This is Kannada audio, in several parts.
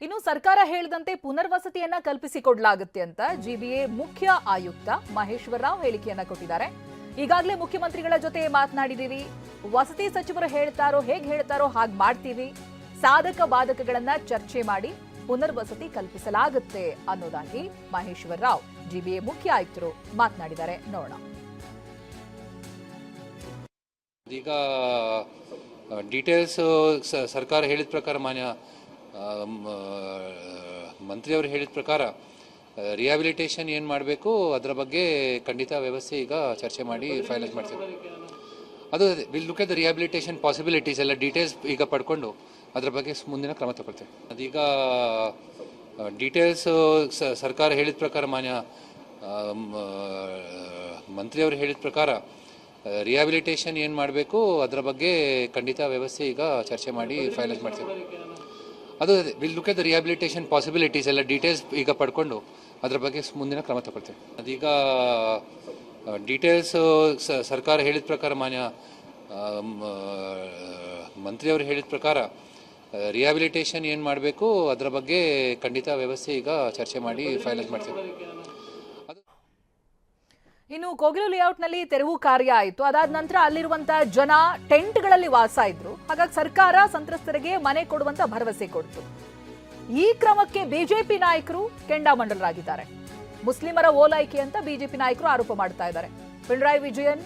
ಇನ್ನು ಸರ್ಕಾರ ಹೇಳಿದಂತೆ ಪುನರ್ವಸತಿಯನ್ನ ಕಲ್ಪಿಸಿಕೊಡಲಾಗುತ್ತೆ ಅಂತ ಜಿಬಿಎ ಮುಖ್ಯ ಆಯುಕ್ತ ಮಹೇಶ್ವರ ರಾವ್ ಹೇಳಿಕೆಯನ್ನ ಕೊಟ್ಟಿದ್ದಾರೆ. ಈಗಾಗಲೇ ಮುಖ್ಯಮಂತ್ರಿಗಳ ಜೊತೆ ಮಾತನಾಡಿದೀವಿ. ವಸತಿ ಸಚಿವರು ಹೇಗೆ ಹೇಳ್ತಾರೋ ಹಾಗೆ ಮಾಡ್ತೀವಿ. ಸಾಧಕ ಬಾಧಕಗಳನ್ನ ಚರ್ಚೆ ಮಾಡಿ ಪುನರ್ವಸತಿ ಕಲ್ಪಿಸಲಾಗುತ್ತೆ ಅನ್ನೋದಾಗಿ ಮಹೇಶ್ವರ ರಾವ್ ಜಿಬಿಎ ಮುಖ್ಯ ಆಯುಕ್ತರು ಮಾತನಾಡಿದ್ದಾರೆ. ನೋಡೋಣ. ಈಗ ಡೀಟೇಲ್ಸ್ ಸರ್ಕಾರ ಹೇಳಿದ ಪ್ರಕಾರ, ಮಾನ್ಯ ಮಂತ್ರಿಯವರು ಹೇಳಿದ ಪ್ರಕಾರ ರಿಹ್ಯಾಬಿಲಿಟೇಷನ್ ಏನು ಮಾಡಬೇಕು ಅದರ ಬಗ್ಗೆ ಖಂಡಿತ ವ್ಯವಸ್ಥೆ ಈಗ ಚರ್ಚೆ ಮಾಡಿ ಫೈನಲೈಸ್ ಮಾಡ್ತೀವಿ. ಅದು will look at the rehabilitation possibilities ಎಲ್ಲ ಡೀಟೇಲ್ಸ್ ಈಗ ಪಡ್ಕೊಂಡು ಅದರ ಬಗ್ಗೆ ಮುಂದಿನ ಕ್ರಮ ತಗೊಳ್ತೇವೆ. ಅದೀಗ ಡೀಟೇಲ್ಸ್ ಸರ್ಕಾರ ಹೇಳಿದ ಪ್ರಕಾರ, ಮಾನ್ಯ ಮಂತ್ರಿಯವರು ಹೇಳಿದ ಪ್ರಕಾರ ರಿಹ್ಯಾಬಿಲಿಟೇಷನ್ ಏನು ಮಾಡಬೇಕು ಅದರ ಬಗ್ಗೆ ಖಂಡಿತ ವ್ಯವಸ್ಥೆ ಈಗ ಚರ್ಚೆ ಮಾಡಿ ಫೈನಲೈಸ್ ಮಾಡ್ತೀವಿ. ಅದು will look at the rehabilitation possibilities ಎಲ್ಲ ಡೀಟೇಲ್ಸ್ ಈಗ ಪಡ್ಕೊಂಡು ಅದರ ಬಗ್ಗೆ ಮುಂದಿನ ಕ್ರಮ ತಗೊಳ್ತೇವೆ. ಅದೀಗ ಡೀಟೇಲ್ಸ್ ಸರ್ಕಾರ ಹೇಳಿದ ಪ್ರಕಾರ, ಮಾನ್ಯ ಮಂತ್ರಿಯವರು ಹೇಳಿದ ಪ್ರಕಾರ ರಿಹ್ಯಾಬಿಲಿಟೇಷನ್ ಏನು ಮಾಡಬೇಕು ಅದರ ಬಗ್ಗೆ ಖಂಡಿತ ವ್ಯವಸ್ಥೆ ಈಗ ಚರ್ಚೆ ಮಾಡಿ ಫೈನಲೈಸ್ ಮಾಡ್ತೀವಿ. ಇನ್ನು ಕೋಗಿಲು ಲೇಔಟ್ನಲ್ಲಿ ತೆರವು ಕಾರ್ಯ ಆಯಿತು. ಅದಾದ ನಂತರ ಅಲ್ಲಿರುವಂತಹ ಜನ ಟೆಂಟ್ಗಳಲ್ಲಿ ವಾಸ ಇದ್ರು. ಹಾಗಾಗಿ ಸರ್ಕಾರ ಸಂತ್ರಸ್ತರಿಗೆ ಮನೆ ಕೊಡುವಂತ ಭರವಸೆ ಕೊಡ್ತು. ಈ ಕ್ರಮಕ್ಕೆ ಬಿಜೆಪಿ ನಾಯಕರು ಕೆಂಡಾಮಂಡಲರಾಗಿದ್ದಾರೆ. ಮುಸ್ಲಿಮರ ಓಲೈಕೆ ಅಂತ ಬಿಜೆಪಿ ನಾಯಕರು ಆರೋಪ ಮಾಡ್ತಾ ಇದ್ದಾರೆ. ಪಿಣರಾಯಿ ವಿಜಯನ್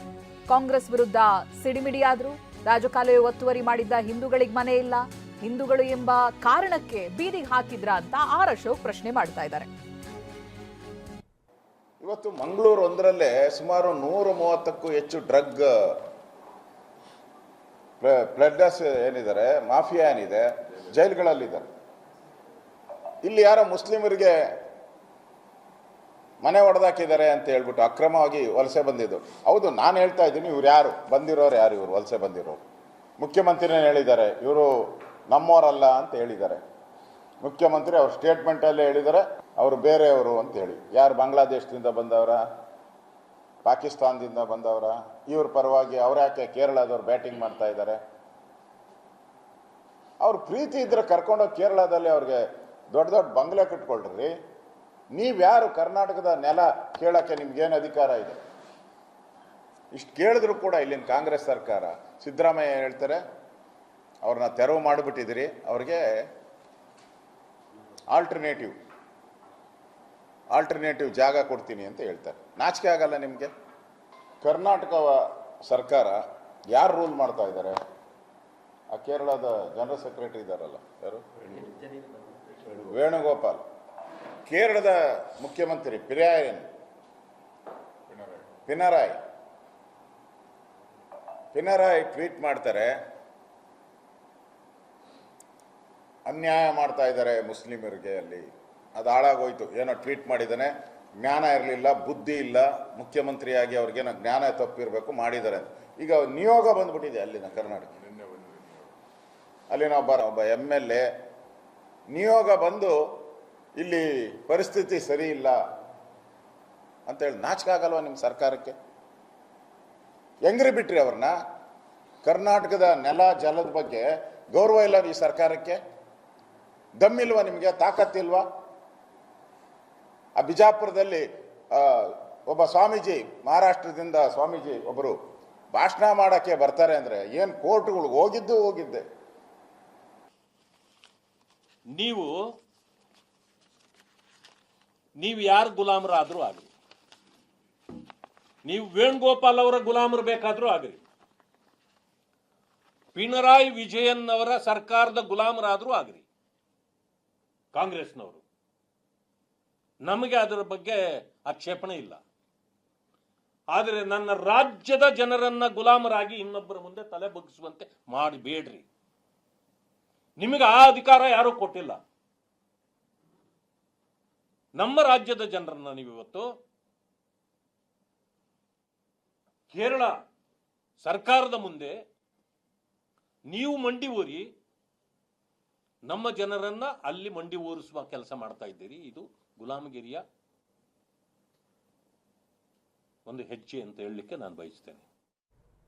ಕಾಂಗ್ರೆಸ್ ವಿರುದ್ಧ ಸಿಡಿಮಿಡಿಯಾದ್ರು. ರಾಜಕಾಲುವೆ ಒತ್ತುವರಿ ಮಾಡಿದ್ದ ಹಿಂದೂಗಳಿಗೆ ಮನೆ ಇಲ್ಲ, ಹಿಂದೂಗಳು ಎಂಬ ಕಾರಣಕ್ಕೆ ಬೀದಿಗೆ ಹಾಕಿದ್ರ ಅಂತ ಆರ್ ಅಶೋಕ್ ಪ್ರಶ್ನೆ ಮಾಡ್ತಾ ಇದ್ದಾರೆ. ಇವತ್ತು ಮಂಗಳೂರು ಒಂದರಲ್ಲೇ ಸುಮಾರು 130ಕ್ಕೂ ಹೆಚ್ಚು ಡ್ರಗ್ ಪ್ಲೆಡ್ಡರ್ಸ್ ಏನಿದ್ದಾರೆ, ಮಾಫಿಯಾ ಏನಿದೆ, ಜೈಲುಗಳಲ್ಲಿದ್ದಾರೆ. ಇಲ್ಲಿ ಯಾರೋ ಮುಸ್ಲಿಮರಿಗೆ ಮನೆ ಹೊಡೆದಾಕಿದ್ದಾರೆ ಅಂತ ಹೇಳ್ಬಿಟ್ಟು ಅಕ್ರಮವಾಗಿ ವಲಸೆ ಬಂದಿದ್ದು. ಹೌದು, ನಾನು ಹೇಳ್ತಾ ಇದ್ದೀನಿ, ಇವ್ರು ಯಾರು ಬಂದಿರೋರು, ಯಾರು ಇವರು ವಲಸೆ ಬಂದಿರೋರು? ಮುಖ್ಯಮಂತ್ರಿನೇ ಹೇಳಿದ್ದಾರೆ ಇವರು ನಮ್ಮವರಲ್ಲ ಅಂತ ಹೇಳಿದ್ದಾರೆ. ಮುಖ್ಯಮಂತ್ರಿ ಅವ್ರ ಸ್ಟೇಟ್ಮೆಂಟಲ್ಲೇ ಹೇಳಿದ್ದಾರೆ ಅವರು ಬೇರೆಯವರು ಅಂತ ಹೇಳಿ. ಯಾರು ಬಾಂಗ್ಲಾದೇಶದಿಂದ ಬಂದವರ, ಪಾಕಿಸ್ತಾನದಿಂದ ಬಂದವರ? ಇವ್ರ ಪರವಾಗಿ ಅವ್ರು ಯಾಕೆ ಕೇರಳದವ್ರು ಬ್ಯಾಟಿಂಗ್ ಮಾಡ್ತಾ ಇದ್ದಾರೆ? ಅವ್ರ ಪ್ರೀತಿ ಇದ್ರೆ ಕರ್ಕೊಂಡೋಗಿ ಕೇರಳದಲ್ಲಿ ಅವ್ರಿಗೆ ದೊಡ್ಡ ದೊಡ್ಡ ಬಂಗ್ಲೆ ಕಟ್ಕೊಳ್ರಿ. ನೀವ್ಯಾರು ಕರ್ನಾಟಕದ ನೆಲ ಕೇಳಕ್ಕೆ ನಿಮ್ಗೇನು ಅಧಿಕಾರ ಇದೆ? ಇಷ್ಟು ಕೇಳಿದ್ರು ಕೂಡ ಇಲ್ಲಿನ ಕಾಂಗ್ರೆಸ್ ಸರ್ಕಾರ, ಸಿದ್ದರಾಮಯ್ಯ ಹೇಳ್ತಾರೆ ಅವ್ರನ್ನ ತೆರವು ಮಾಡಿಬಿಟ್ಟಿದ್ದೀರಿ, ಅವ್ರಿಗೆ ಆಲ್ಟರ್ನೇಟಿವ್ ಜಾಗ ಕೊಡ್ತೀನಿ ಅಂತ ಹೇಳ್ತಾರೆ. ನಾಚಿಕೆ ಆಗಲ್ಲ ನಿಮಗೆ? ಕರ್ನಾಟಕ ಸರ್ಕಾರ ಯಾರು ರೂಲ್ ಮಾಡ್ತಾ ಇದ್ದಾರೆ? ಆ ಕೇರಳದ ಜನರಲ್ ಸೆಕ್ರೆಟರಿ ಇದ್ದಾರಲ್ಲ, ಯಾರು? ವೇಣುಗೋಪಾಲ್. ಕೇರಳದ ಮುಖ್ಯಮಂತ್ರಿ ಪಿನರಾಯಿ ಟ್ವೀಟ್ ಮಾಡ್ತಾರೆ, ಅನ್ಯಾಯ ಮಾಡ್ತಾ ಇದ್ದಾರೆ ಮುಸ್ಲಿಮರಿಗೆ ಅಲ್ಲಿ. ಅದು ಹಾಳಾಗೋಯ್ತು. ಏನೋ ಟ್ವೀಟ್ ಮಾಡಿದ್ದಾನೆ, ಜ್ಞಾನ ಇರಲಿಲ್ಲ, ಬುದ್ಧಿ ಇಲ್ಲ, ಮುಖ್ಯಮಂತ್ರಿಯಾಗಿ ಅವ್ರಿಗೇನೋ ಜ್ಞಾನ ತಪ್ಪಿರಬೇಕು, ಮಾಡಿದ್ದಾರೆ. ಈಗ ನಿಯೋಗ ಬಂದ್ಬಿಟ್ಟಿದೆ ಅಲ್ಲಿನ ಕರ್ನಾಟಕ. ಅಲ್ಲಿನ ಒಬ್ಬ MLA ನಿಯೋಗ ಬಂದು ಇಲ್ಲಿ ಪರಿಸ್ಥಿತಿ ಸರಿ ಇಲ್ಲ ಅಂತೇಳಿ ನಾಚಿಕೆ ಆಗಲ್ವ ನಿಮ್ಮ ಸರ್ಕಾರಕ್ಕೆ? ಹೆಂಗ್ರಿ ಬಿಟ್ರಿ ಅವ್ರನ್ನ? ಕರ್ನಾಟಕದ ನೆಲ ಜಲದ ಬಗ್ಗೆ ಗೌರವ ಇಲ್ಲ ಈ ಸರ್ಕಾರಕ್ಕೆ? ದಮ್ಮಿಲ್ವಾ ನಿಮಗೆ? ತಾಕತ್ತಿಲ್ವಾ? ಆ ಬಿಜಾಪುರದಲ್ಲಿ ಒಬ್ಬ ಸ್ವಾಮೀಜಿ, ಮಹಾರಾಷ್ಟ್ರದಿಂದ ಸ್ವಾಮೀಜಿ ಒಬ್ಬರು ಭಾಷಣ ಮಾಡೋಕ್ಕೆ ಬರ್ತಾರೆ ಅಂದರೆ ಏನು ಕೋರ್ಟ್ಗಳಿಗೆ ಹೋಗಿದ್ದೆ. ನೀವು ಯಾರು ಗುಲಾಮರಾದ್ರೂ ಆಗ್ರಿ, ನೀವು ವೇಣುಗೋಪಾಲ್ ಅವರ ಗುಲಾಮರು ಬೇಕಾದ್ರೂ ಆಗ್ರಿ, ಪಿಣರಾಯಿ ವಿಜಯನ್ ಅವರ ಸರ್ಕಾರದ ಗುಲಾಮರಾದ್ರೂ ಆಗ್ರಿ, ಕಾಂಗ್ರೆಸ್ನವರು, ನಮಗೆ ಅದರ ಬಗ್ಗೆ ಆಕ್ಷೇಪಣೆ ಇಲ್ಲ. ಆದರೆ ನನ್ನ ರಾಜ್ಯದ ಜನರನ್ನ ಗುಲಾಮರಾಗಿ ಇನ್ನೊಬ್ಬರ ಮುಂದೆ ತಲೆ ಬಗ್ಗಿಸುವಂತೆ ಮಾಡಬೇಡ್ರಿ. ನಿಮಗೆ ಆ ಅಧಿಕಾರ ಯಾರೂ ಕೊಟ್ಟಿಲ್ಲ. ನಮ್ಮ ರಾಜ್ಯದ ಜನರನ್ನ ನೀವಿವತ್ತು ಕೇರಳ ಸರ್ಕಾರದ ಮುಂದೆ ನೀವು ಮಂಡಿ ಊರಿ ನಮ್ಮ ಜನರನ್ನ ಅಲ್ಲಿ ಮಂಡಿ ಊರಿಸುವ ಕೆಲಸ ಮಾಡ್ತಾ ಇದ್ದೀರಿ. ಇದು ಗುಲಾಮಗಿರಿಯ ಒಂದು ಹೆಜ್ಜೆ ಅಂತ ಹೇಳಲಿಕ್ಕೆ ನಾನು ಬಯಸ್ತೇನೆ.